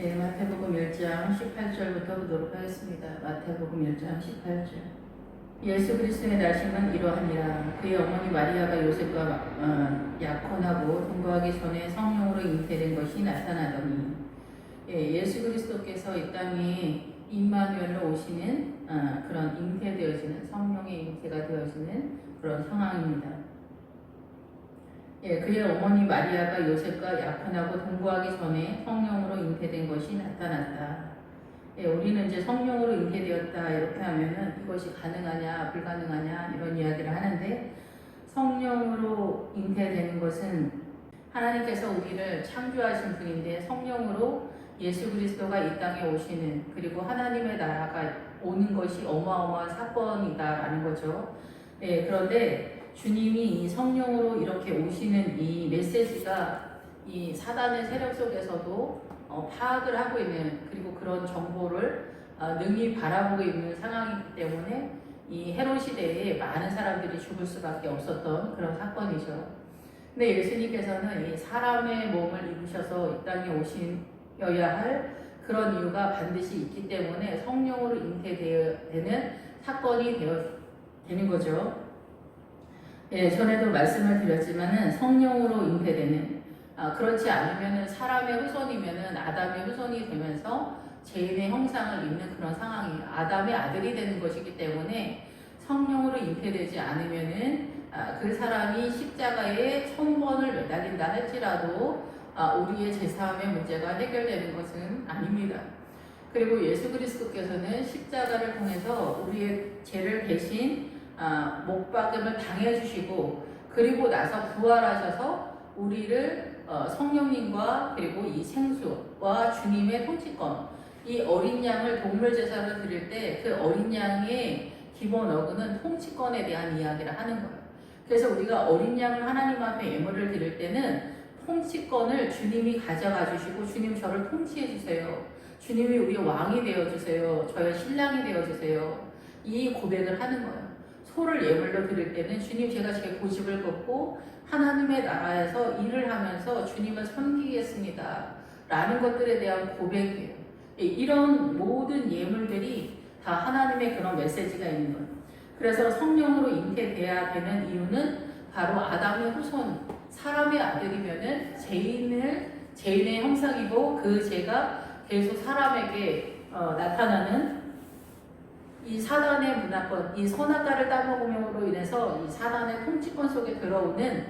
마태복음 1장 18절부터 보도록 하겠습니다. 마태복음 1장 18절. 예수 그리스도의 나심은 이러하니라. 그의 어머니 마리아가 요셉과 약혼하고 동거하기 전에 성령으로 잉태된 것이 나타나더니, 예수 그리스도께서 이 땅에 임마누엘로 오시는 그런 잉태되어지는 성령의 잉태가 되어지는 그런 상황입니다. 그의 어머니 마리아가 요셉과 약혼하고 동거하기 전에 성령으로 잉태된 것이 나타났다. 우리는 이제 성령으로 잉태되었다 이렇게 하면은 이것이 가능하냐 불가능하냐 이런 이야기를 하는데, 성령으로 잉태되는 것은 하나님께서 우리를 창조하신 분인데 성령으로 예수 그리스도가 이 땅에 오시는, 그리고 하나님의 나라가 오는 것이 어마어마한 사건이다라는 거죠. 그런데 주님이 이 성령으로 이렇게 오시는 이 메시지가 이 사단의 세력 속에서도 파악을 하고 있는, 그리고 그런 정보를 능히 바라보고 있는 상황이기 때문에 이 헤롯 시대에 많은 사람들이 죽을 수밖에 없었던 그런 사건이죠. 근데 예수님께서는 이 사람의 몸을 입으셔서 이 땅에 오셔야 할 그런 이유가 반드시 있기 때문에 성령으로 잉태되는 사건이 되는 거죠. 전에도 말씀을 드렸지만은 성령으로 잉태되는, 그렇지 않으면은 사람의 후손이면은 아담의 후손이 되면서 죄인의 형상을 입는 그런 상황이 아담의 아들이 되는 것이기 때문에 성령으로 잉태되지 않으면은 그 사람이 십자가에 1000번을 매달린다 할지라도 우리의 제사함의 문제가 해결되는 것은 아닙니다. 그리고 예수 그리스도께서는 십자가를 통해서 우리의 죄를 대신 목박음을 당해주시고, 그리고 나서 부활하셔서 우리를 성령님과 그리고 이 생수와 주님의 통치권, 이 어린 양을 동물 제사를 드릴 때 그 어린 양의 기본 어근은 통치권에 대한 이야기를 하는 거예요. 그래서 우리가 어린 양을 하나님 앞에 예물을 드릴 때는 통치권을 주님이 가져가 주시고, 주님 저를 통치해 주세요, 주님이 우리의 왕이 되어 주세요, 저의 신랑이 되어 주세요, 이 고백을 하는 거예요. 소를 예물로 드릴 때는 주님 제가 제 고집을 걷고 하나님의 나라에서 일을 하면서 주님을 섬기겠습니다 라는 것들에 대한 고백이에요. 이런 모든 예물들이 다 하나님의 그런 메시지가 있는 거예요. 그래서 성령으로 잉태돼야 되는 이유는 바로 아담의 후손, 사람의 아들이면은 죄인의 형상이고, 그 죄가 계속 사람에게 나타나는 이 사단의 문화권, 이 선악과를 따먹음으로 인해서 이 사단의 통치권 속에 들어오는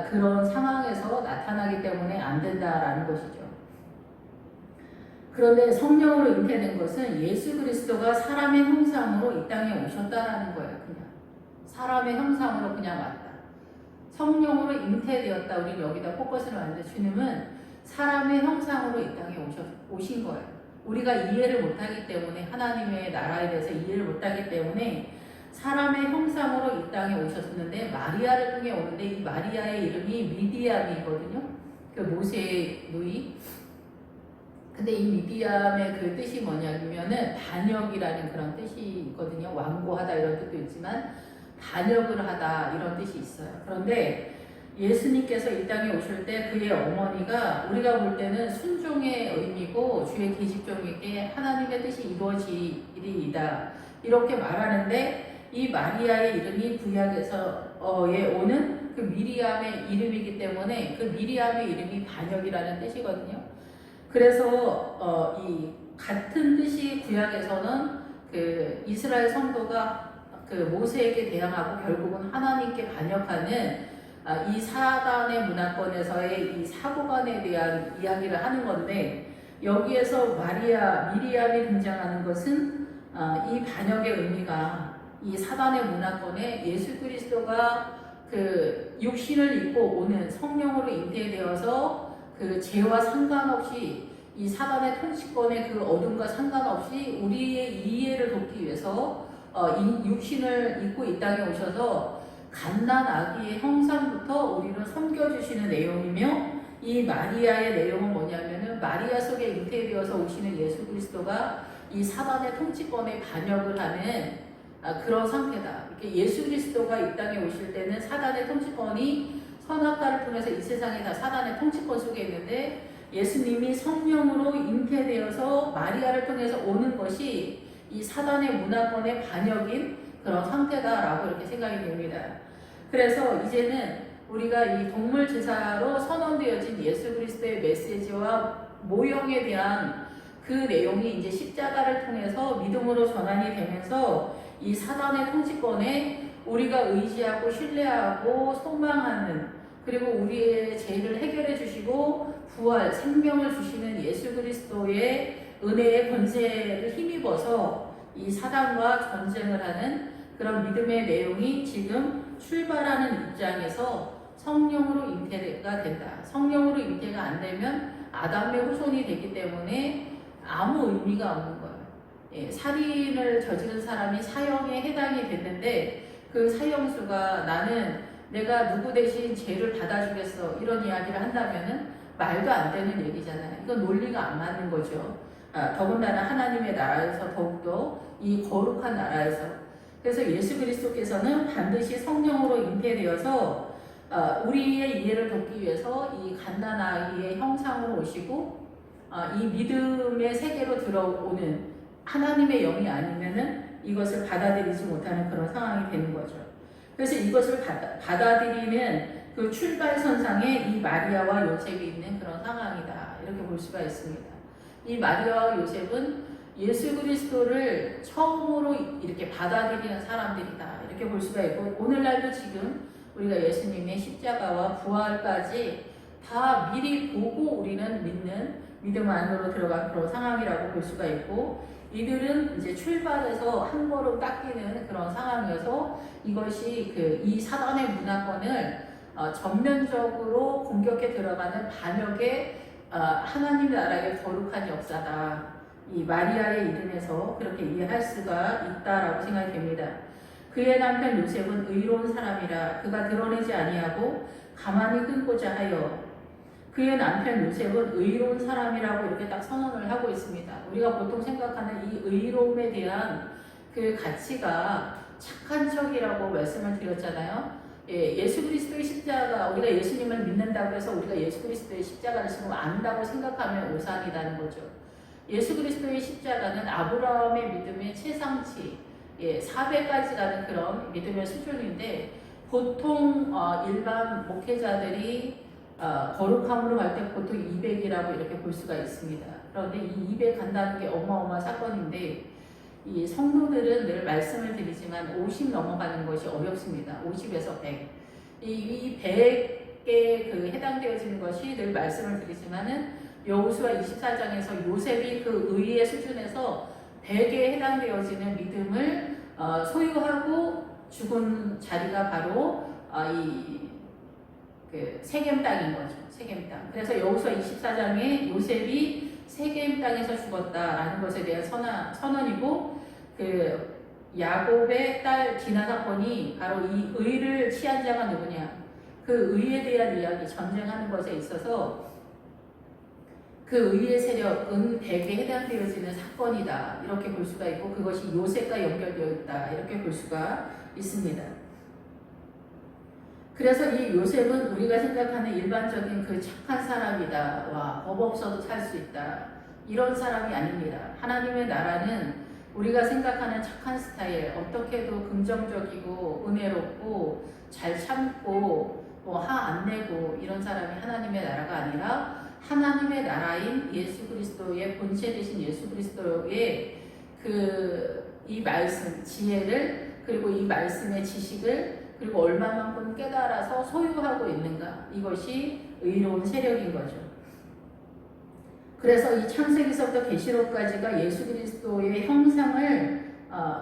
그런 상황에서 나타나기 때문에 안 된다라는 것이죠. 그런데 성령으로 잉태된 것은 예수 그리스도가 사람의 형상으로 이 땅에 오셨다라는 거예요. 그냥 사람의 형상으로 그냥 왔다. 성령으로 잉태되었다. 우리는 여기다 포커스를 하는데, 주님은 사람의 형상으로 이 땅에 오신 거예요. 우리가 이해를 못하기 때문에, 하나님의 나라에 대해서 이해를 못하기 때문에 사람의 형상으로 이 땅에 오셨는데, 마리아를 통해 오는데, 이 마리아의 이름이 미디암이거든요. 그 모세의 누이. 근데 이 미디암의 그 뜻이 뭐냐면은 반역이라는 그런 뜻이 있거든요. 완고하다 이런 뜻도 있지만 반역을 하다 이런 뜻이 있어요. 그런데 예수님께서 이 땅에 오실 때 그의 어머니가 우리가 볼 때는 순종의 의미고 주의 계집종에게 하나님의 뜻이 이루어지리이다 이렇게 말하는데, 이 마리아의 이름이 구약에서에 오는 그 미리암의 이름이기 때문에 그 미리암의 이름이 반역이라는 뜻이거든요. 그래서 이 같은 뜻이 구약에서는 그 이스라엘 성도가 그 모세에게 대항하고 결국은 하나님께 반역하는 이 사단의 문화권에서의 이 사고관에 대한 이야기를 하는 건데, 여기에서 미리암이 등장하는 것은 이 반역의 의미가 이 사단의 문화권에 예수 그리스도가 그 육신을 입고 오는, 성령으로 잉태되어서 그 죄와 상관없이 이 사단의 통치권의 그 어둠과 상관없이 우리의 이해를 돕기 위해서 이 육신을 입고 이 땅에 오셔서 갓난 아기의 형상부터 우리를 섬겨주시는 내용이며, 이 마리아의 내용은 뭐냐면은 마리아 속에 잉태되어서 오시는 예수 그리스도가 이 사단의 통치권에 반역을 하는 그런 상태다. 이렇게 예수 그리스도가 이 땅에 오실 때는 사단의 통치권이 선악과를 통해서 이 세상에 다 사단의 통치권 속에 있는데, 예수님이 성령으로 잉태되어서 마리아를 통해서 오는 것이 이 사단의 문화권의 반역인 그런 상태다라고 이렇게 생각이 됩니다. 그래서 이제는 우리가 이 동물 제사로 선언되어진 예수 그리스도의 메시지와 모형에 대한 그 내용이 이제 십자가를 통해서 믿음으로 전환이 되면서 이 사단의 통치권에 우리가 의지하고 신뢰하고 소망하는, 그리고 우리의 죄를 해결해 주시고 부활, 생명을 주시는 예수 그리스도의 은혜의 권세를 힘입어서 이 사단과 전쟁을 하는 그런 믿음의 내용이 지금 출발하는 입장에서 성령으로 잉태가 된다. 성령으로 잉태가 안 되면 아담의 후손이 되기 때문에 아무 의미가 없는 거예요. 예, 살인을 저지른 사람이 사형에 해당이 됐는데 그 사형수가 나는 내가 누구 대신 죄를 받아주겠어 이런 이야기를 한다면은 말도 안 되는 얘기잖아요. 이건 논리가 안 맞는 거죠. 더군다나 하나님의 나라에서 더욱더 이 거룩한 나라에서. 그래서 예수 그리스도께서는 반드시 성령으로 잉태되어서 우리의 이해를 돕기 위해서 이 갓난아기의 형상으로 오시고 이 믿음의 세계로 들어오는 하나님의 영이 아니면은 이것을 받아들이지 못하는 그런 상황이 되는 거죠. 그래서 이것을 받아들이는 그 출발선상에 이 마리아와 요셉이 있는 그런 상황이다. 이렇게 볼 수가 있습니다. 이 마리아와 요셉은 예수 그리스도를 처음으로 이렇게 받아들이는 사람들이다. 이렇게 볼 수가 있고, 오늘날도 지금 우리가 예수님의 십자가와 부활까지 다 미리 보고 우리는 믿는 믿음 안으로 들어간 그런 상황이라고 볼 수가 있고, 이들은 이제 출발해서 한 걸음 닦이는 그런 상황이어서 이것이 이 사단의 문화권을 전면적으로 공격해 들어가는 반역의 하나님 나라의 거룩한 역사다. 이 마리아의 이름에서 그렇게 이해할 수가 있다라고 생각이 됩니다. 그의 남편 요셉은 의로운 사람이라 그가 드러내지 아니하고 가만히 끊고자 하여. 그의 남편 요셉은 의로운 사람이라고 이렇게 딱 선언을 하고 있습니다. 우리가 보통 생각하는 이 의로움에 대한 그 가치가 착한 척이라고 말씀을 드렸잖아요. 예수 그리스도의 십자가, 우리가 예수님을 믿는다고 해서 우리가 예수 그리스도의 십자가를 지금 안다고 생각하면 오산이라는 거죠. 예수 그리스도의 십자가는 아브라함의 믿음의 최상치, 4배까지 가는 그런 믿음의 수준인데, 보통 일반 목회자들이 거룩함으로 갈 때 보통 200이라고 이렇게 볼 수가 있습니다. 그런데 이 200 간다는 게 어마어마한 사건인데, 이 성도들은 늘 말씀을 드리지만 50 넘어가는 것이 어렵습니다. 50에서 100. 이 100에 해당되어지는 것이 늘 말씀을 드리지만은 여호수아 24장에서 요셉이 그 의의 수준에서 100에 해당되어지는 믿음을 소유하고 죽은 자리가 바로 세겜 땅인 거죠. 세겜 땅. 그래서 여호수아 24장에 요셉이 세겜 땅에서 죽었다라는 것에 대한 선언이고, 야곱의 딸 디나 사건이 바로 이 의를 취한 자가 누구냐, 그 의에 대한 이야기, 전쟁하는 것에 있어서 그 의의 세력은 100에 해당되어지는 사건이다. 이렇게 볼 수가 있고, 그것이 요셉과 연결되어 있다. 이렇게 볼 수가 있습니다. 그래서 이 요셉은 우리가 생각하는 일반적인 그 착한 사람이다. 와, 법 없어도 살 수 있다. 이런 사람이 아닙니다. 하나님의 나라는 우리가 생각하는 착한 스타일, 어떻게도 긍정적이고 은혜롭고 잘 참고 화 안 내고 이런 사람이 하나님의 나라가 아니라, 하나님의 나라인 예수 그리스도의 본체 되신 예수 그리스도의 이 말씀, 지혜를, 그리고 이 말씀의 지식을, 그리고 얼마만큼 깨달아서 소유하고 있는가, 이것이 의로운 세력인 거죠. 그래서 이 창세기서부터 계시록까지가 예수 그리스도의 형상을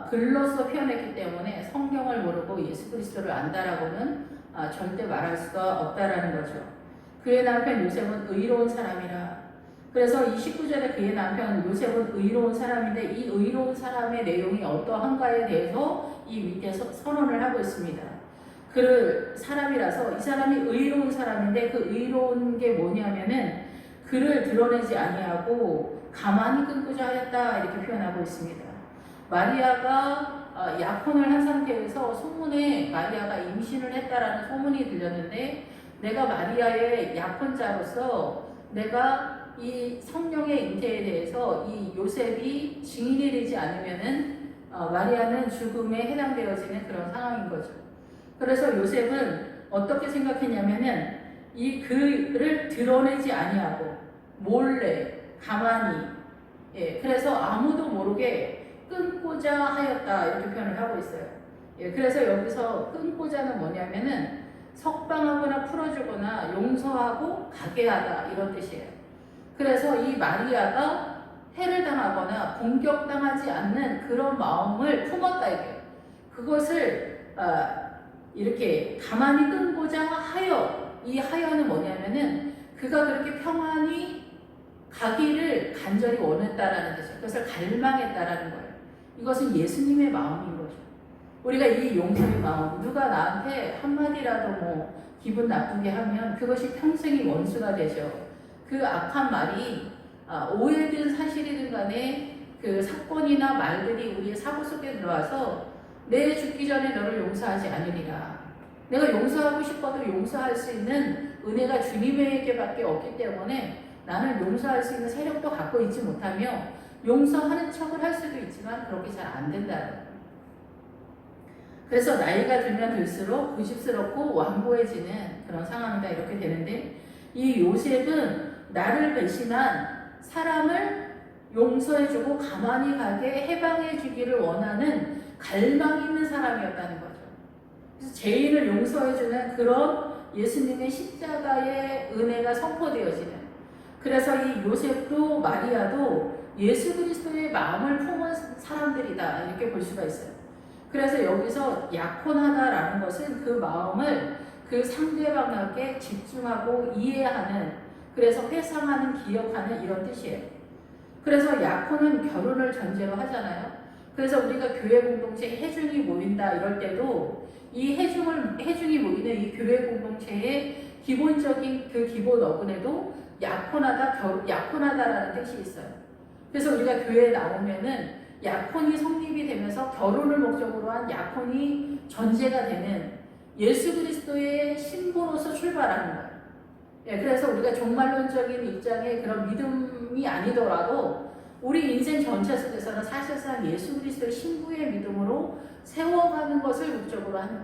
글로써 표현했기 때문에 성경을 모르고 예수 그리스도를 안다라고는 절대 말할 수가 없다라는 거죠. 그의 남편 요셉은 의로운 사람이라. 그래서 이 19절에 그의 남편 요셉은 의로운 사람인데, 이 의로운 사람의 내용이 어떠한가에 대해서 이 밑에 선언을 하고 있습니다. 그를 사람이라서 이 사람이 의로운 사람인데, 그 의로운 게 뭐냐면은 그를 드러내지 아니하고 가만히 끊고자 하였다, 이렇게 표현하고 있습니다. 마리아가 약혼을 한 상태에서 소문에 마리아가 임신을 했다라는 소문이 들렸는데, 내가 마리아의 약혼자로서 내가 이 성령의 잉태에 대해서 이 요셉이 증인이 되지 않으면은 마리아는 죽음에 해당되어지는 그런 상황인 거죠. 그래서 요셉은 어떻게 생각했냐면은 이 글을 드러내지 아니하고 몰래 가만히, 그래서 아무도 모르게 끊고자 하였다 이렇게 표현을 하고 있어요. 그래서 여기서 끊고자는 뭐냐면은 석방하거나 풀어주거나 용서하고 가게 하다 이런 뜻이에요. 그래서 이 마리아가 해를 당하거나 공격당하지 않는 그런 마음을 품었다 이게. 그것을 이렇게 가만히 끊고자 하여, 이 하여는 뭐냐면은 그가 그렇게 평안히 가기를 간절히 원했다라는 뜻이에요. 그것을 갈망했다라는 거예요. 이것은 예수님의 마음인 거죠. 우리가 이 용서의 마음, 누가 나한테 한마디라도 뭐 기분 나쁘게 하면 그것이 평생의 원수가 되죠. 그 악한 말이 오해든 사실이든 간에 그 사건이나 말들이 우리의 사고 속에 들어와서 내 죽기 전에 너를 용서하지 않으리라. 내가 용서하고 싶어도 용서할 수 있는 은혜가 주님에게밖에 없기 때문에 나는 용서할 수 있는 세력도 갖고 있지 못하며 용서하는 척을 할 수도 있지만 그렇게 잘 안 된다는 거예요. 그래서 나이가 들면 들수록 고집스럽고 완고해지는 그런 상황이다 이렇게 되는데, 이 요셉은 나를 배신한 사람을 용서해주고 가만히 가게 해방해주기를 원하는 갈망이 있는 사람이었다는 거죠. 그래서 죄인을 용서해주는 그런 예수님의 십자가의 은혜가 선포되어지는, 그래서 이 요셉도 마리아도 예수 그리스도의 마음을 품은 사람들이다 이렇게 볼 수가 있어요. 그래서 여기서 약혼하다라는 것은 그 마음을 그 상대방에게 집중하고 이해하는, 그래서 회상하는, 기억하는 이런 뜻이에요. 그래서 약혼은 결혼을 전제로 하잖아요. 그래서 우리가 교회 공동체 해중이 모인다 이럴 때도 이 해중이 모이는 이 교회 공동체의 기본적인 그 기본 어근에도 약혼하다라는 뜻이 있어요. 그래서 우리가 교회에 나오면은 약혼이 성립이 되면서 결혼을 목적으로 한 약혼이 전제가 되는 예수 그리스도의 신부로서 출발하는 거예요. 그래서 우리가 종말론적인 입장의 그런 믿음이 아니더라도 우리 인생 전체 속에서는 사실상 예수 그리스도의 신부의 믿음으로 세워가는 것을 목적으로 하는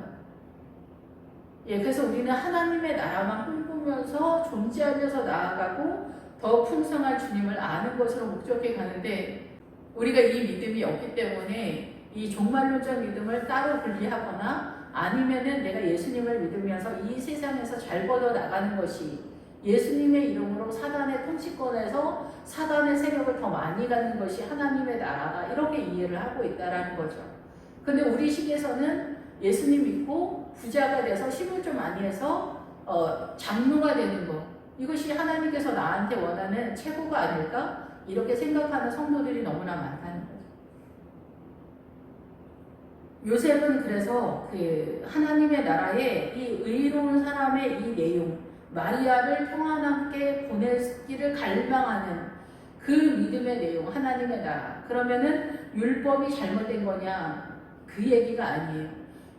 거예요. 그래서 우리는 하나님의 나라만 꿈꾸면서 존재하면서 나아가고 더 풍성한 주님을 아는 것으로 목적해 가는데, 우리가 이 믿음이 없기 때문에 이 종말론적 믿음을 따로 분리하거나 아니면은 내가 예수님을 믿으면서 이 세상에서 잘 뻗어 나가는 것이 예수님의 이름으로 사단의 통치권에서 사단의 세력을 더 많이 갖는 것이 하나님의 나라다 이렇게 이해를 하고 있다라는 거죠. 근데 우리 시기에서는 예수님 믿고 부자가 돼서 시물 좀 많이 해서 장로가 되는 거, 이것이 하나님께서 나한테 원하는 최고가 아닐까? 이렇게 생각하는 성도들이 너무나 많다는 거죠. 요셉은 그래서 그 하나님의 나라에 이 의로운 사람의 이 내용, 마리아를 평안하게 보내기를 갈망하는 그 믿음의 내용, 하나님의 나라. 그러면은 율법이 잘못된 거냐? 그 얘기가 아니에요.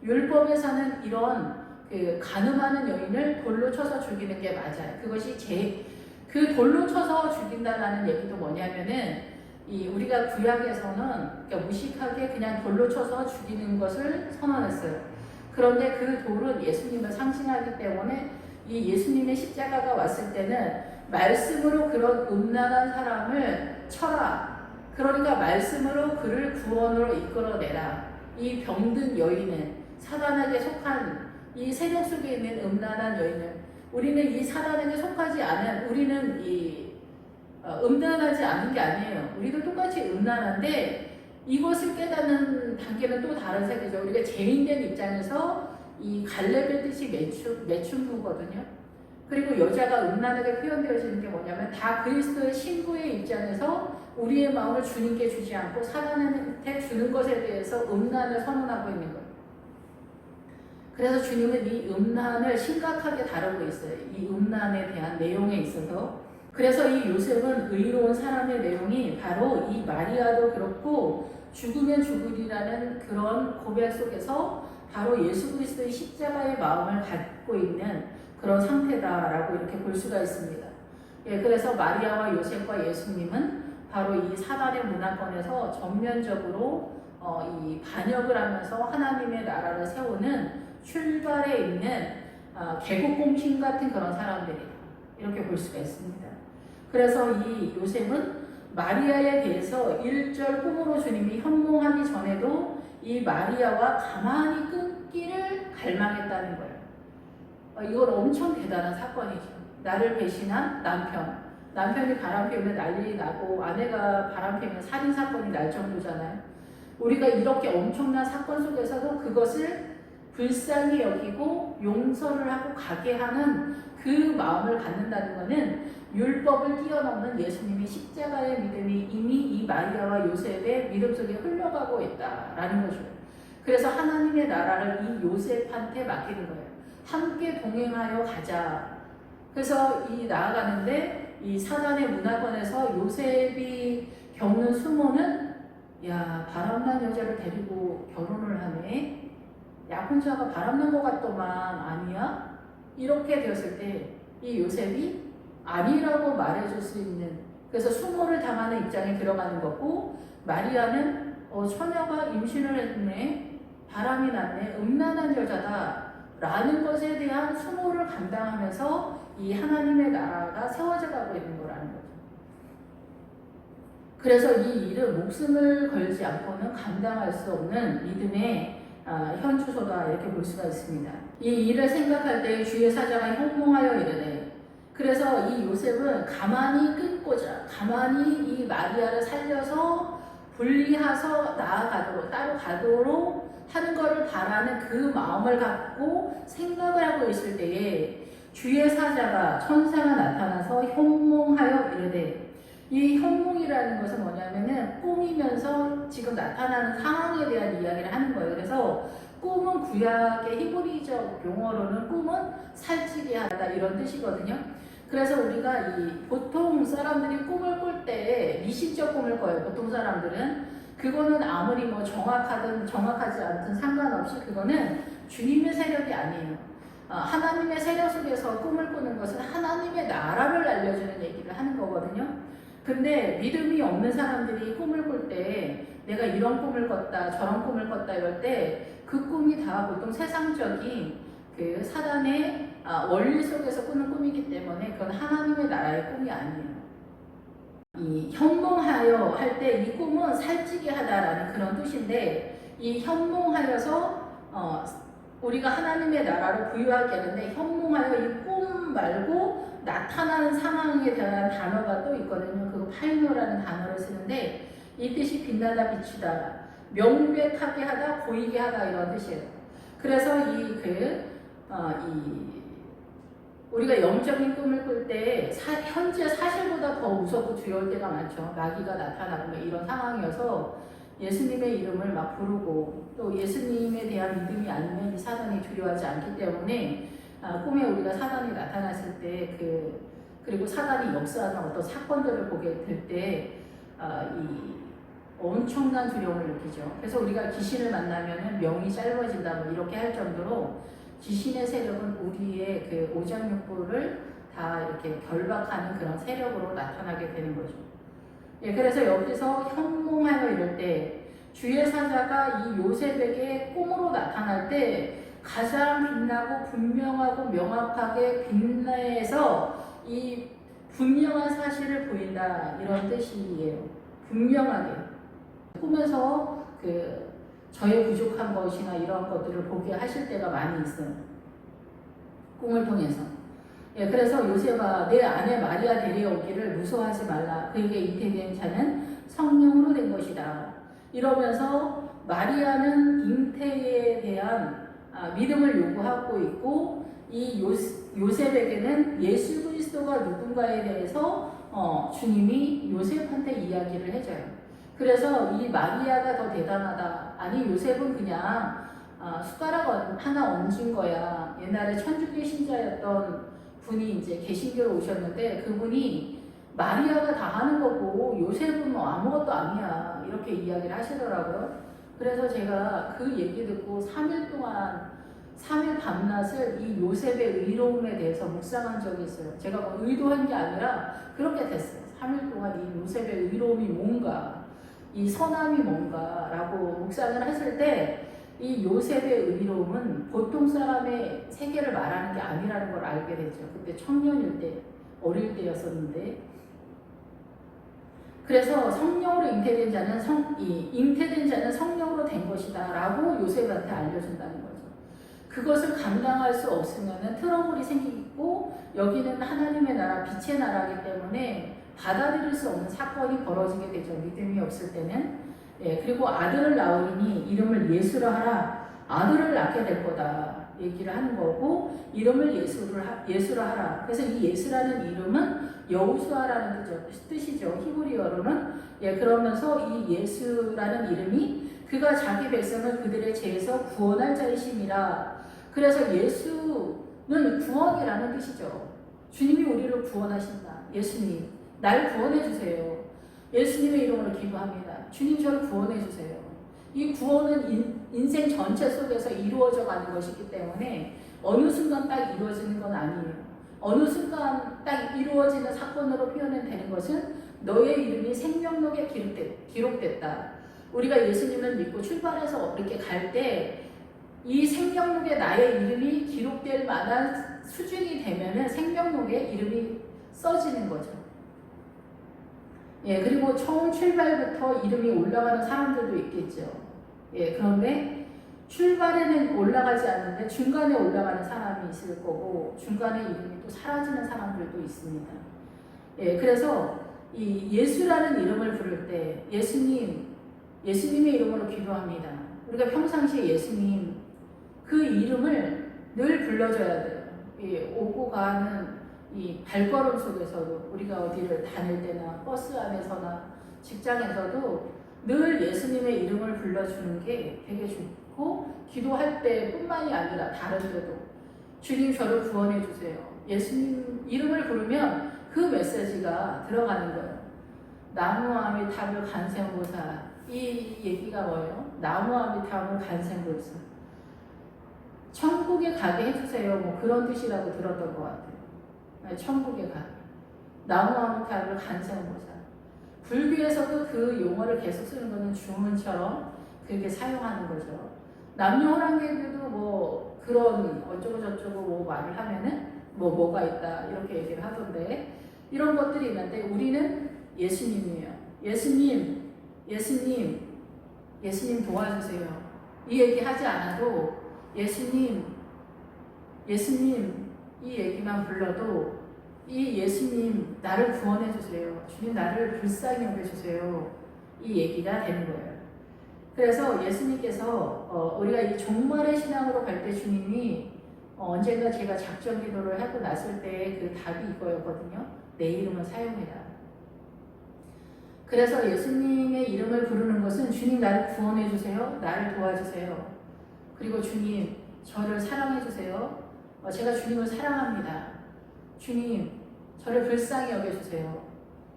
율법에서는 이런 그 간음하는 여인을 돌로 쳐서 죽이는 게 맞아요. 그것이 그 돌로 쳐서 죽인다라는 얘기도 뭐냐면은 이 우리가 구약에서는 그러니까 무식하게 그냥 돌로 쳐서 죽이는 것을 선언했어요. 그런데 그 돌은 예수님을 상징하기 때문에 이 예수님의 십자가가 왔을 때는 말씀으로 그런 음란한 사람을 쳐라. 그러니까 말씀으로 그를 구원으로 이끌어내라. 이 병든 여인은 사단에게 속한 이 세력 속에 있는 음란한 여인은, 우리는 이 사단에게 속하지 않은, 우리는 음란하지 않은 게 아니에요. 우리도 똑같이 음란한데 이것을 깨닫는 단계는 또 다른 세계죠. 우리가 죄인된 입장에서 이 갈렙의 뜻이 매춘부거든요. 그리고 여자가 음란하게 표현되어지는 게 뭐냐면 다 그리스도의 신부의 입장에서 우리의 마음을 주님께 주지 않고 사단한테 주는 것에 대해서 음란을 선언하고 있는 거예요. 그래서 주님은 이 음란을 심각하게 다루고 있어요. 이 음란에 대한 내용에 있어서. 그래서 이 요셉은 의로운 사람의 내용이 바로 이 마리아도 그렇고 죽으면 죽으리라는 그런 고백 속에서 바로 예수 그리스도의 십자가의 마음을 갖고 있는 그런 상태다라고 이렇게 볼 수가 있습니다. 예, 그래서 마리아와 요셉과 예수님은 바로 이 사단의 문화권에서 전면적으로 이 반역을 하면서 하나님의 나라를 세우는 출발에 있는 개국공신 같은 그런 사람들이다. 이렇게 볼 수가 있습니다. 그래서 이 요셉은 마리아에 대해서 1절 꿈으로 주님이 현몽하기 전에도 이 마리아와 가만히 끊기를 갈망했다는 거예요. 이건 엄청 대단한 사건이죠. 나를 배신한 남편이 바람피우면 난리 나고 아내가 바람피우면 살인사건이 날 정도잖아요. 우리가 이렇게 엄청난 사건 속에서도 그것을 불쌍히 여기고 용서를 하고 가게 하는 그 마음을 갖는다는 것은 율법을 뛰어넘는 예수님의 십자가의 믿음이 이미 이 마리아와 요셉의 믿음 속에 흘러가고 있다라는 거죠. 그래서 하나님의 나라를 이 요셉한테 맡기는 거예요. 함께 동행하여 가자. 그래서 이 나아가는데 이 사단의 문화권에서 요셉이 겪는 수모는 야, 바람난 여자를 데리고 결혼을 하네. 야, 혼자가 바람난 것 같더만 아니야? 이렇게 되었을 때 이 요셉이 아니라고 말해줄 수 있는, 그래서 수모를 당하는 입장에 들어가는 거고, 마리아는 처녀가 임신을 했네, 바람이 났네, 음란한 여자다 라는 것에 대한 수모를 감당하면서 이 하나님의 나라가 세워져 가고 있는 거라는 거죠. 그래서 이 일은 목숨을 걸지 않고는 감당할 수 없는 믿음의 현주소다 이렇게 볼 수가 있습니다. 이 일을 생각할 때 주의 사자가 현몽하여 이르되, 그래서 이 요셉은 가만히 끊고자, 가만히 이 마리아를 살려서 분리해서 나아가도록, 따로 가도록 하는 것을 바라는 그 마음을 갖고 생각을 하고 있을 때에 주의 사자가, 천사가 나타나서 현몽하여 이르되, 이 현몽이라는 것은 뭐냐면은 꿈이면서 지금 나타나는 상황에 대한 이야기를 하는 거예요. 그래서 꿈은 구약의 히브리적 용어로는 꿈은 살찌게 하다 이런 뜻이거든요. 그래서 우리가 보통 사람들이 꿈을 꿀 때 미신적 꿈을 꿔요. 보통 사람들은 그거는 아무리 뭐 정확하든 정확하지 않든 상관없이 그거는 주님의 세력이 아니에요. 하나님의 세력 속에서 꿈을 꾸는 것은 하나님의 나라를 알려주는 얘기를 하는 거거든요. 근데 믿음이 없는 사람들이 꿈을 꿀 때 내가 이런 꿈을 꿨다 저런 꿈을 꿨다 이럴 때 그 꿈이 다 보통 세상적인 그 사단의 원리 속에서 꾸는 꿈이기 때문에 그건 하나님의 나라의 꿈이 아니에요. 이 현몽하여 할 때 이 꿈은 살찌게 하다라는 그런 뜻인데, 이 현몽하여서 우리가 하나님의 나라를 부유하게 하는데, 현몽하여 이 꿈 말고 나타나는 상황에 대한 단어가 또 있거든요. 그 파이노라는 단어를 쓰는데 이 뜻이 빛나다 비추다, 명백하게 하다, 보이게 하다 이런 뜻이에요. 그래서 우리가 영적인 꿈을 꿀 때 현재 사실보다 더 무섭고 두려울 때가 많죠. 마귀가 나타나고 이런 상황이어서 예수님의 이름을 막 부르고 또 예수님에 대한 믿음이 아니면 이 사단이 두려워하지 않기 때문에 꿈에 우리가 사단이 나타났을 때 그리고 사단이 역사하는 어떤 사건들을 보게 될 때 이 엄청난 두려움을 느끼죠. 그래서 우리가 귀신을 만나면 명이 짧아진다 뭐 이렇게 할 정도로 귀신의 세력은 우리의 그 오장육부를 다 이렇게 결박하는 그런 세력으로 나타나게 되는 거죠. 예, 그래서 여기서 현몽하여 이럴 때 주의 사자가 이 요셉에게 꿈으로 나타날 때 가장 빛나고 분명하고 명확하게 빛내서 이 분명한 사실을 보인다 이런 뜻이에요. 분명하게 꿈에서 저의 부족한 것이나 이런 것들을 보게 하실 때가 많이 있어요. 꿈을 통해서. 예, 그래서 요셉아 내 아내 마리아 데려오기를 무서워하지 말라. 그에게 잉태된 자는 성령으로 된 것이다. 이러면서 마리아는 잉태에 대한 믿음을 요구하고 있고, 이 요셉에게는 예수 그리스도가 누군가에 대해서 주님이 요셉한테 이야기를 해줘요. 그래서 이 마리아가 더 대단하다. 아니 요셉은 그냥 숟가락 하나 얹은 거야. 옛날에 천주교 신자였던 분이 이제 개신교로 오셨는데 그분이 마리아가 다 하는 거고 요셉은 뭐 아무것도 아니야 이렇게 이야기를 하시더라고요. 그래서 제가 그 얘기 듣고 3일 동안 3일 밤낮을 이 요셉의 의로움에 대해서 묵상한 적이 있어요. 제가 뭐 의도한 게 아니라 그렇게 됐어요. 3일 동안 이 요셉의 의로움이 뭔가, 이 선함이 뭔가라고 묵상을 했을 때 이 요셉의 의로움은 보통 사람의 세계를 말하는 게 아니라는 걸 알게 되죠. 그때 청년일 때, 어릴 때였었는데, 그래서 성령으로 잉태된 자는 잉태된 자는 성령으로 된 것이다라고 요셉한테 알려준다는 거죠. 그것을 감당할 수 없으면 트러블이 생기고 여기는 하나님의 나라, 빛의 나라이기 때문에 받아들일 수 없는 사건이 벌어지게 되죠. 믿음이 없을 때는. 예, 그리고 아들을 낳으니 이름을 예수라 하라. 아들을 낳게 될 거다 얘기를 하는 거고, 이름을 예수라 하라. 그래서 이 예수라는 이름은 여호수아라는 뜻이죠. 히브리어로는. 예, 그러면서 이 예수라는 이름이 그가 자기 백성을 그들의 죄에서 구원할 자이심이라. 그래서 예수는 구원이라는 뜻이죠. 주님이 우리를 구원하신다. 예수님, 날 구원해 주세요. 예수님의 이름으로 기도합니다. 주님, 저를 구원해 주세요. 이 구원은 인생 전체 속에서 이루어져 가는 것이기 때문에 어느 순간 딱 이루어지는 건 아니에요. 어느 순간 딱 이루어지는 사건으로 표현되는 것은 너의 이름이 생명록에 기록됐다. 우리가 예수님을 믿고 출발해서 이렇게 갈 때 이 생명록에 나의 이름이 기록될 만한 수준이 되면은 생명록에 이름이 써지는 거죠. 예, 그리고 처음 출발부터 이름이 올라가는 사람들도 있겠죠. 예, 그런데 출발에는 올라가지 않는데 중간에 올라가는 사람이 있을 거고, 중간에 이름이 또 사라지는 사람들도 있습니다. 예, 그래서 이 예수라는 이름을 부를 때 예수님의 이름으로 기도합니다. 우리가 평상시에 예수님 그 이름을 늘 불러줘야 돼요. 예, 오고 가는 이 발걸음 속에서도, 우리가 어디를 다닐 때나 버스 안에서나 직장에서도 늘 예수님의 이름을 불러주는 게 되게 좋고, 기도할 때뿐만이 아니라 다른 데도 주님, 저를 구원해 주세요. 예수님 이름을 부르면 그 메시지가 들어가는 거예요. 나무아미타불 간생보살, 이 얘기가 뭐예요? 나무아미타불 간생보살, 천국에 가게 해주세요. 뭐 그런 뜻이라고 들었던 것 같아요. 천국에 가게. 나무아미타불 간생보살. 불교에서도 그 용어를 계속 쓰는 것은 주문처럼 그렇게 사용하는 거죠. 남녀호랑개들도 뭐 그런 어쩌고 저쩌고 뭐 말을 하면은 뭐가 있다 이렇게 얘기를 하던데, 이런 것들이 있는데 우리는 예수님이에요. 예수님 도와주세요. 이 얘기 하지 않아도 예수님 이 얘기만 불러도 이 예수님 나를 구원해 주세요. 주님 나를 불쌍히 여겨 주세요. 이 얘기가 되는 거예요. 그래서 예수님께서 우리가 이 종말의 신앙으로 갈 때 주님이 언젠가 제가 작전 기도를 하고 났을 때 그 답이 이거였거든요. 내 이름을 사용해라. 그래서 예수님의 이름을 부르는 것은 주님 나를 구원해 주세요. 나를 도와주세요. 그리고 주님 저를 사랑해 주세요. 제가 주님을 사랑합니다. 주님 저를 불쌍히 여겨주세요.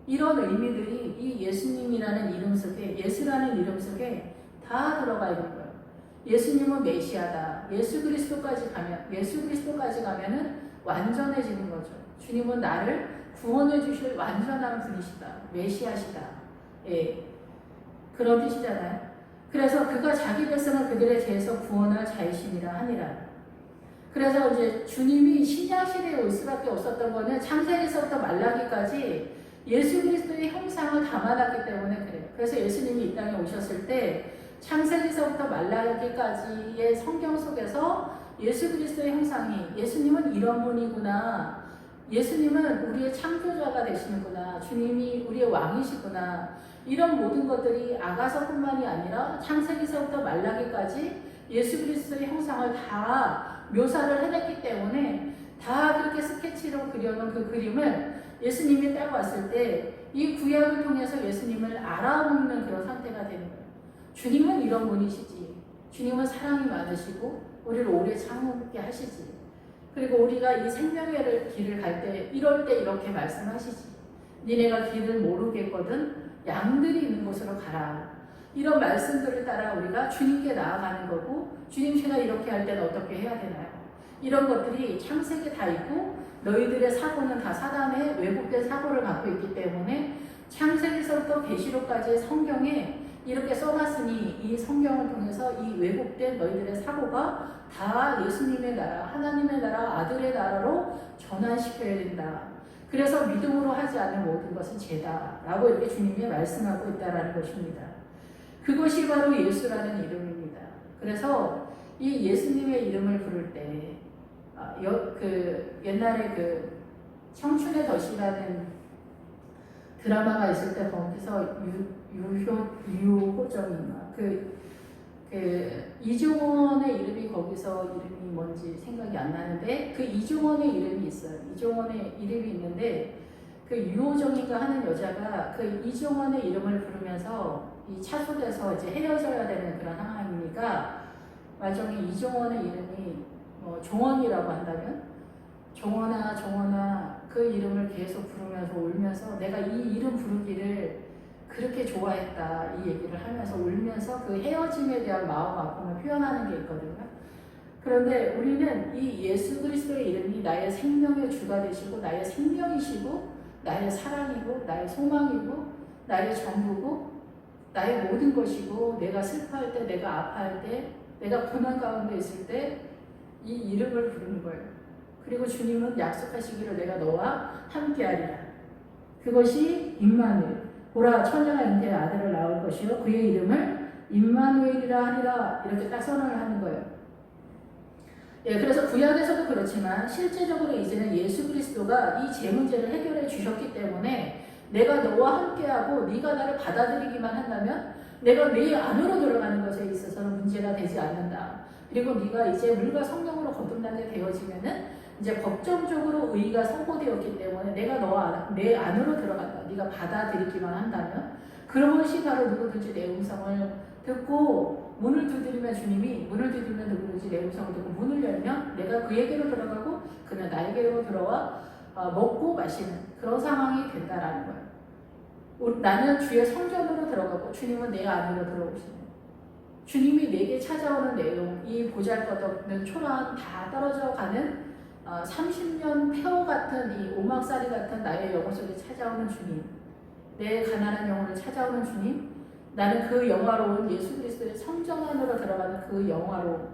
이런 의미들이 이 예수님이라는 이름 속에, 예수라는 이름 속에 다 들어가 있는 거예요. 예수님은 메시아다. 예수 그리스도까지 가면은 완전해지는 거죠. 주님은 나를 구원해 주실 완전한 분이시다. 메시아시다. 예, 그런 뜻이잖아요. 그래서 그가 자기 백성을 그들의 죄에서 구원할 자이심이라 하니라. 그래서 이제 주님이 신약시대에 올 수밖에 없었던 거는 창세기서부터 말라기까지 예수 그리스도의 형상을 담아놨기 때문에 그래요. 그래서 예수님이 이 땅에 오셨을 때 창세기서부터 말라기까지의 성경 속에서 예수 그리스도의 형상이, 예수님은 이런 분이구나, 예수님은 우리의 창조자가 되시는구나, 주님이 우리의 왕이시구나, 이런 모든 것들이 아가서뿐만이 아니라 창세기서부터 말라기까지 예수 그리스도의 형상을 다 묘사를 해냈기 때문에 다 그렇게 스케치로 그려놓은 그 그림을 예수님이 딱 왔을 때 이 구약을 통해서 예수님을 알아먹는 그런 상태가 되는 거예요. 주님은 이런 분이시지. 주님은 사랑이 많으시고 우리를 오래 참게 하시지. 그리고 우리가 이 생명의 길을 갈 때 이럴 때 이렇게 말씀하시지. 니네가 길을 모르겠거든 양들이 있는 곳으로 가라. 이런 말씀들을 따라 우리가 주님께 나아가는 거고, 주님 제가 이렇게 할 때는 어떻게 해야 되나요? 이런 것들이 창세기에 다 있고, 너희들의 사고는 다 사단의 왜곡된 사고를 갖고 있기 때문에 창세기서부터 계시록까지의 성경에 이렇게 써놨으니 이 성경을 통해서 이 왜곡된 너희들의 사고가 다 예수님의 나라, 하나님의 나라, 아들의 나라로 전환시켜야 된다. 그래서 믿음으로 하지 않는 모든 것은 죄다라고 이렇게 주님이 말씀하고 있다라는 것입니다. 그것이 바로 예수라는 이름입니다. 그래서 이 예수님의 이름을 부를 때 옛날에 그 청춘의 덫이라는 드라마가 있을 때 거기서 유호정인가 이종원의 이름이 거기서 이름이 뭔지 생각이 안 나는데 그 이종원의 이름이 있어요. 이종원의 이름이 있는데 그 유호정이가 하는 여자가 그 이종원의 이름을 부르면서 이 차속에서 이제 헤어져야 되는 그런 상황이니까 나중에 이종원의 이름이 종원이라고 한다면 종원아 그 이름을 계속 부르면서 울면서 내가 이 이름 부르기를 그렇게 좋아했다 이 얘기를 하면서 울면서 그 헤어짐에 대한 마음 아픔을 표현하는 게 있거든요. 그런데 우리는 이 예수 그리스도의 이름이 나의 생명의 주가 되시고 나의 생명이시고 나의 사랑이고 나의 소망이고 나의 전부고 나의 모든 것이고 내가 슬퍼할 때 내가 아파할 때 내가 고난 가운데 있을 때 이 이름을 부르는 거예요. 그리고 주님은 약속하시기를 내가 너와 함께하리라. 그것이 임마누엘 보라 처녀가 잉태의 아들을 낳을 것이요 그의 이름을 임마누엘이라 하리라 이렇게 딱 선언을 하는 거예요. 예, 그래서 구약에서도 그렇지만 실제적으로 이제는 예수 그리스도가 이 제 문제를 해결해 주셨기 때문에 내가 너와 함께하고 네가 나를 받아들이기만 한다면 내가 네 안으로 들어가는 것에 있어서는 문제가 되지 않는다. 그리고 네가 이제 물과 성령으로 거듭나게 되어지면은 이제 법정적으로 의의가 선포되었기 때문에 내가 내 안으로 들어간다. 네가 받아들이기만 한다면 그런 것이 바로 누구든지 내 음성을 듣고 문을 두드리면 주님이 문을 두드리면 누구든지 내 음성을 듣고 문을 열면 내가 그에게로 들어가고 그는 나에게로 들어와 먹고 마시는 그런 상황이 된다라는 거예요. 나는 주의 성전으로 들어가고 주님은 내 안으로 들어오시는 주님이 내게 찾아오는 내용 이 보잘것없는 초라한 다 떨어져 가는 30년 폐허 같은 이 오막살이 같은 나의 영혼 속에 찾아오는 주님 내 가난한 영혼을 찾아오는 주님 나는 그 영화로운 예수 그리스도의 성전 안으로 들어가는 그 영화로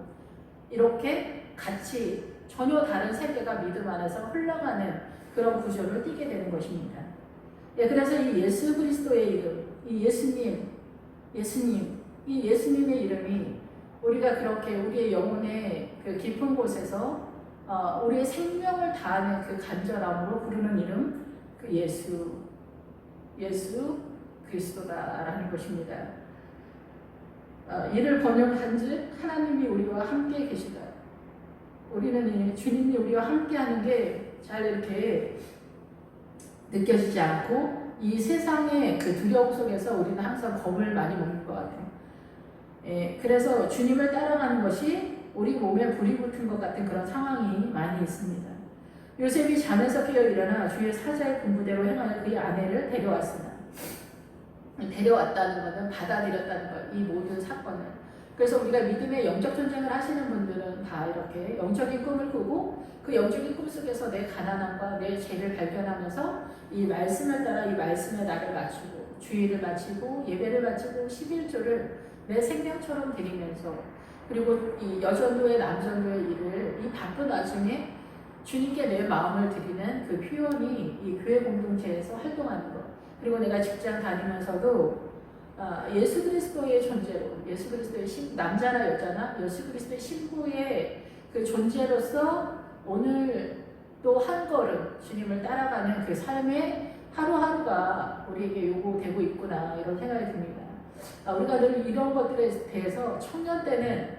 이렇게 같이 전혀 다른 세계가 믿음 안에서 흘러가는 그런 구조를 띠게 되는 것입니다. 예, 그래서 이 예수 그리스도의 이름, 이 예수님, 이 예수님의 이름이 우리가 그렇게 우리의 영혼의 그 깊은 곳에서 우리의 생명을 다하는 그 간절함으로 부르는 이름, 그 예수 그리스도다라는 것입니다. 이를 번역한즉 하나님이 우리와 함께 계시다. 우리는 주님이 우리와 함께하는 게 잘 이렇게 느껴지지 않고 이 세상의 그 두려움 속에서 우리는 항상 겁을 많이 먹는 것 같아요. 예, 그래서 주님을 따라가는 것이 우리 몸에 불이 붙은 것 같은 그런 상황이 많이 있습니다. 요셉이 잠에서 깨어 일어나 주의 사자의 분부대로 행하여 그의 아내를 데려왔으나 데려왔다는 것은 받아들였다는 것, 이 모든 사건을. 그래서 우리가 믿음의 영적 전쟁을 하시는 분들은 다 이렇게 영적인 꿈을 꾸고 그 영적인 꿈 속에서 내 가난함과 내 죄를 발견하면서 이 말씀을 따라 이 말씀에 나를 맞추고 주의를 맞추고 예배를 맞추고 11조를 내 생명처럼 드리면서 그리고 이 여전도의 남전도의 일을 이 바쁜 와중에 주님께 내 마음을 드리는 그 표현이 이 교회 공동체에서 활동하는 것. 그리고 내가 직장 다니면서도 예수 그리스도의 존재로, 예수 그리스도의 남자나 여자나 예수 그리스도의 신부의 그 존재로서 오늘 또 한 걸음 주님을 따라가는 그 삶의 하루하루가 우리에게 요구되고 있구나 이런 생각이 듭니다. 우리가 늘 이런 것들에 대해서 청년 때는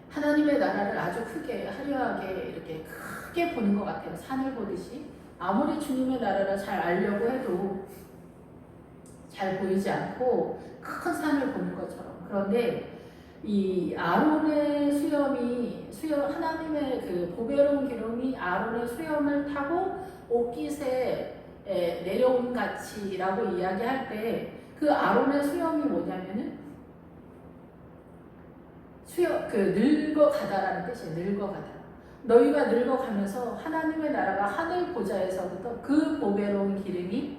하나님의 나라를 아주 크게 화려하게 이렇게 크게 보는 것 같아요. 산을 보듯이 아무리 주님의 나라를 잘 알려고 해도 잘 보이지 않고 큰 산을 보는 것처럼. 그런데 이 아론의 하나님의 그 보배로운 기름이 아론의 수염을 타고 옷깃에 내려온 같이라고 이야기할 때 그 아론의 수염이 뭐냐면은 늙어가다라는 뜻이에요. 늙어가다. 너희가 늙어가면서 하나님의 나라가 하늘 보좌에서부터 그 보배로운 기름이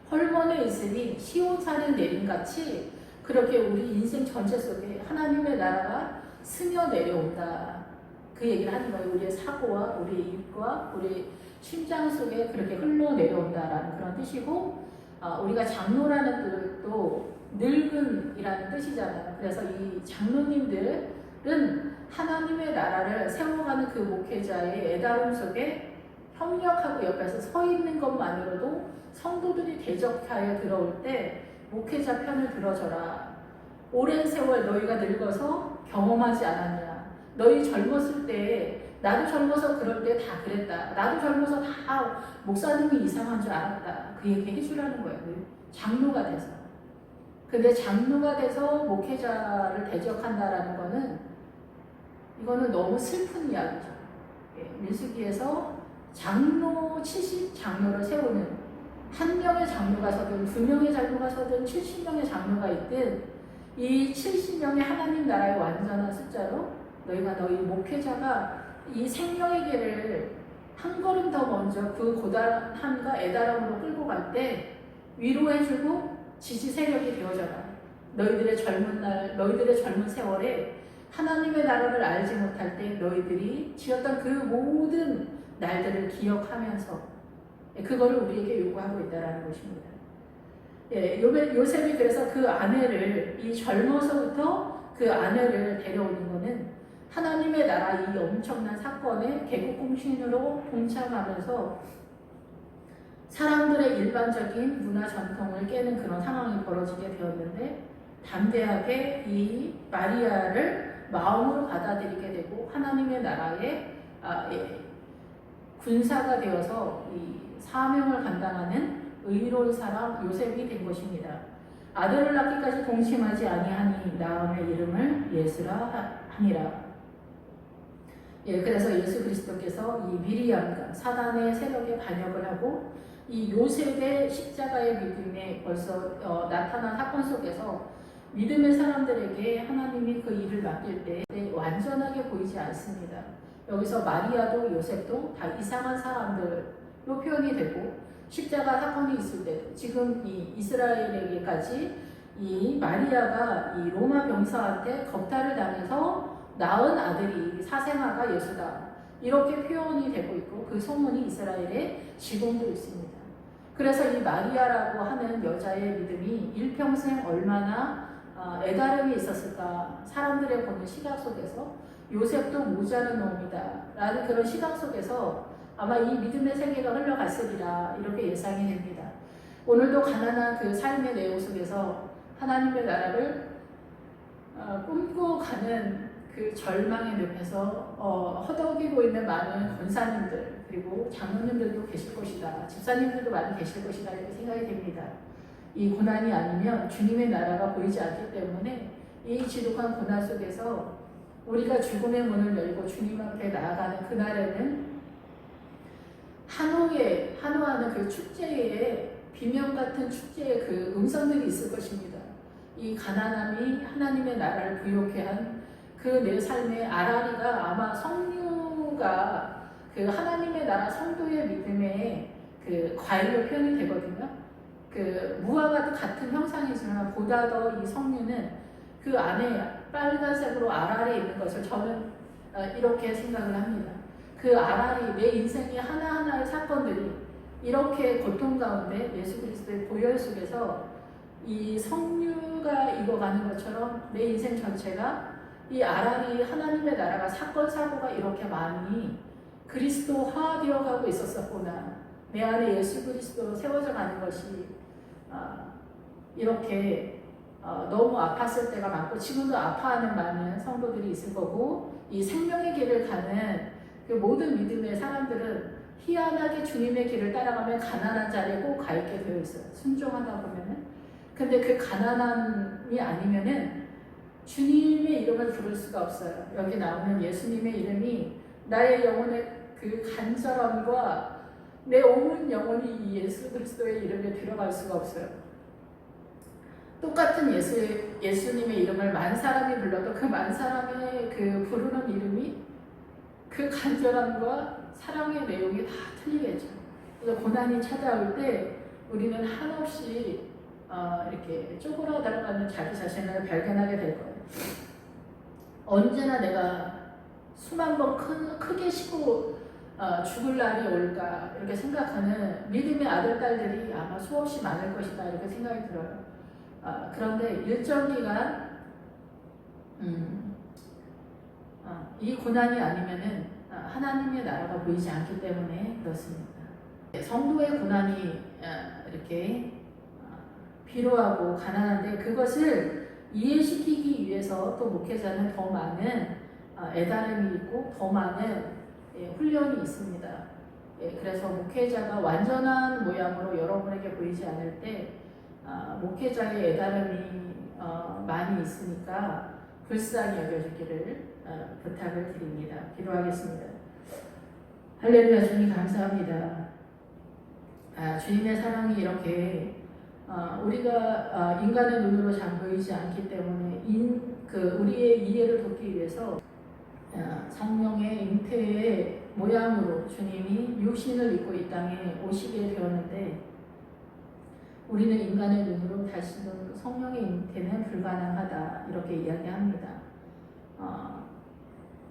헐몬에 있으니 시온산에 내림같이 그렇게 우리 인생 전체 속에 하나님의 나라가 스며 내려온다. 그 얘기를 하는 거예요. 우리의 사고와 우리의 입과 우리 심장 속에 그렇게 흘러내려온다라는 그런 뜻이고, 우리가 장로라는 뜻도 늙은이라는 뜻이잖아요. 그래서 이 장로님들은 하나님의 나라를 세워가는 그 목회자의 애다름 속에 협력하고 옆에서 서 있는 것만으로도 성도들이 대적하여 들어올 때 목회자 편을 들어줘라. 오랜 세월 너희가 늙어서 경험하지 않았냐. 너희 젊었을 때 나도 젊어서 그럴 때 다 그랬다. 나도 젊어서 다 목사님이 이상한 줄 알았다. 그 얘기 해주라는 거예요. 장로가 돼서. 근데 장로가 돼서 목회자를 대적한다라는 거는 이거는 너무 슬픈 이야기죠. 민수기에서 장로 70장로를 세우는, 한 명의 장로가 서든 2명의 장로가 서든 70명의 장로가 있든 이 70명의 하나님 나라의 완전한 숫자로 너희가 너희 목회자가 이 생명의 길을 한 걸음 더 먼저 그 고단함과 애달음으로 끌고 갈 때 위로해주고 지지 세력이 되어져라. 너희들의 젊은 날, 너희들의 젊은 세월에 하나님의 나라를 알지 못할 때 너희들이 지었던 그 모든 날들을 기억하면서 그거를 우리에게 요구하고 있다는 것입니다. 요셉이 그래서 그 아내를, 이 젊어서부터 그 아내를 데려오는 것은 하나님의 나라 이 엄청난 사건에 개국공신으로 동참하면서 사람들의 일반적인 문화 전통을 깨는 그런 상황이 벌어지게 되었는데, 담대하게 이 마리아를 마음으로 받아들이게 되고 하나님의 나라의 군사가 되어서 이 사명을 감당하는 의로운 사람 요셉이 된 것입니다. 아들을 낳기까지 동심하지 아니하니 나음의 이름을 예수라 하니라. 그래서 예수 그리스도께서 이 미리암과 사단의 세력에 반역을 하고 이 요셉의 십자가의 믿음에 벌써 나타난 사건 속에서 믿음의 사람들에게 하나님이 그 일을 맡길 때 완전하게 보이지 않습니다. 여기서 마리아도 요셉도 다 이상한 사람들로 표현이 되고, 십자가 사건이 있을 때 지금 이 이스라엘에게까지 이 마리아가 이 로마 병사한테 겁탈을 당해서 낳은 아들이 사생아가 예수다. 이렇게 표현이 되고 있고 그 소문이 이스라엘에 지금도 있습니다. 그래서 이 마리아라고 하는 여자의 믿음이 일평생 얼마나 애다름이 있었을까. 사람들의 보는 시각 속에서 요셉도 모자는 놈이다 라는 그런 시각 속에서 아마 이 믿음의 세계가 흘러갔으리라 이렇게 예상이 됩니다. 오늘도 가난한 그 삶의 내용 속에서 하나님의 나라를 꿈꾸어가는 그 절망의 늪에서 허덕이고 있는 많은 권사님들 그리고 장로님들도 계실 것이다. 집사님들도 많이 계실 것이다 이렇게 생각이 됩니다. 이 고난이 아니면 주님의 나라가 보이지 않기 때문에 이 지독한 고난 속에서 우리가 죽음의 문을 열고 주님 앞에 나아가는 그날에는 한호하는 그 축제에 비명 같은 축제의 그 음성들이 있을 것입니다. 이 가난함이 하나님의 나라를 부욕해 한 그 내 삶의 아라리가 아마 성류가 그 하나님의 나라 성도의 믿음의 그 과일로 표현이 되거든요. 그 무화과 같은 형상이지만 보다 더 이 성류는 그 안에 빨간색으로 아라리 있는 것을 저는 이렇게 생각을 합니다. 그 아라리, 내 인생의 하나하나의 사건들이 이렇게 고통 가운데 예수 그리스도의 보혈 속에서 이 성류가 익어가는 것처럼 내 인생 전체가 이 아라리 하나님의 나라가 사건 사고가 이렇게 많이 그리스도화 되어가고 있었었구나. 내 안에 예수 그리스도로 세워져 가는 것이 이렇게 너무 아팠을 때가 많고 지금도 아파하는 많은 성도들이 있을 거고, 이 생명의 길을 가는 그 모든 믿음의 사람들은 희한하게 주님의 길을 따라가면 가난한 자리에 꼭 가 있게 되어 있어요. 순종하다 보면은. 근데 그 가난함이 아니면은 주님의 이름을 부를 수가 없어요. 여기 나오는 예수님의 이름이 나의 영혼의 그 간절함과 내 온 영혼이 예수 그리스도의 이름에 들어갈 수가 없어요. 똑같은 예수님의 이름을 만 사람이 불러도 그 만 사람의 그 부르는 이름이 그 간절함과 사랑의 내용이 다 틀리겠죠. 그래서 고난이 찾아올 때 우리는 한없이 이렇게 쪼그라들어가는 자기 자신을 발견하게 될 거예요. 언제나 내가 수만 번 크게 쉬고 죽을 날이 올까 이렇게 생각하는 믿음의 아들, 딸들이 아마 수없이 많을 것이다 이렇게 생각이 들어요. 그런데 일정 기간 이 고난이 아니면은 하나님의 나라가 보이지 않기 때문에 그렇습니다. 성도의 고난이 이렇게 필요하고 가난한데 그것을 이해시키기 위해서 또 목회자는 더 많은 애달음이 있고 더 많은 훈련이 있습니다. 그래서 목회자가 완전한 모양으로 여러분에게 보이지 않을 때 목회자의 애달음이 많이 있으니까 불쌍히 여겨주기를 부탁을 드립니다. 기도하겠습니다. 할렐루야. 주님 감사합니다. 주님의 사랑이 이렇게 우리가 인간의 눈으로 잘 보이지 않기 때문에 우리의 이해를 돕기 위해서 성령의 잉태의 모양으로 주님이 육신을 입고 이 땅에 오시게 되었는데 우리는 인간의 눈으로 다시는 성령의 잉태는 불가능하다 이렇게 이야기합니다.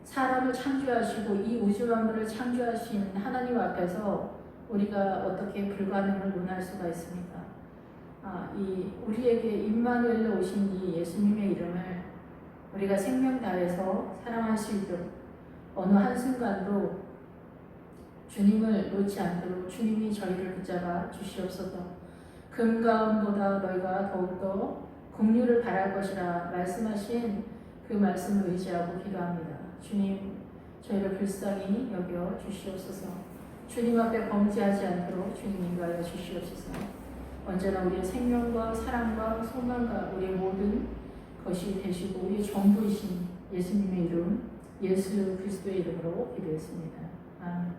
사람을 창조하시고 이 우주 만물을 창조하신 하나님 앞에서 우리가 어떻게 불가능을 논할 수가 있습니까? 우리에게 임마누엘로 오신 이 예수님의 이름을 우리가 생명 다해서 사랑하시도록 어느 한순간도 주님을 놓지 않도록 주님이 저희를 붙잡아 주시옵소서. 금가운보다 너희가 더욱더 긍휼을 바랄 것이라 말씀하신 그 말씀을 의지하고 기도합니다. 주님, 저희를 불쌍히 여겨 주시옵소서. 주님 앞에 범죄하지 않도록 주님 인도하여 주시옵소서. 언제나 우리의 생명과 사랑과 소망과 우리의 모든 것이 되시고 우리의 전부이신 예수님의 이름, 예수 그리스도의 이름으로 기도했습니다. 아멘.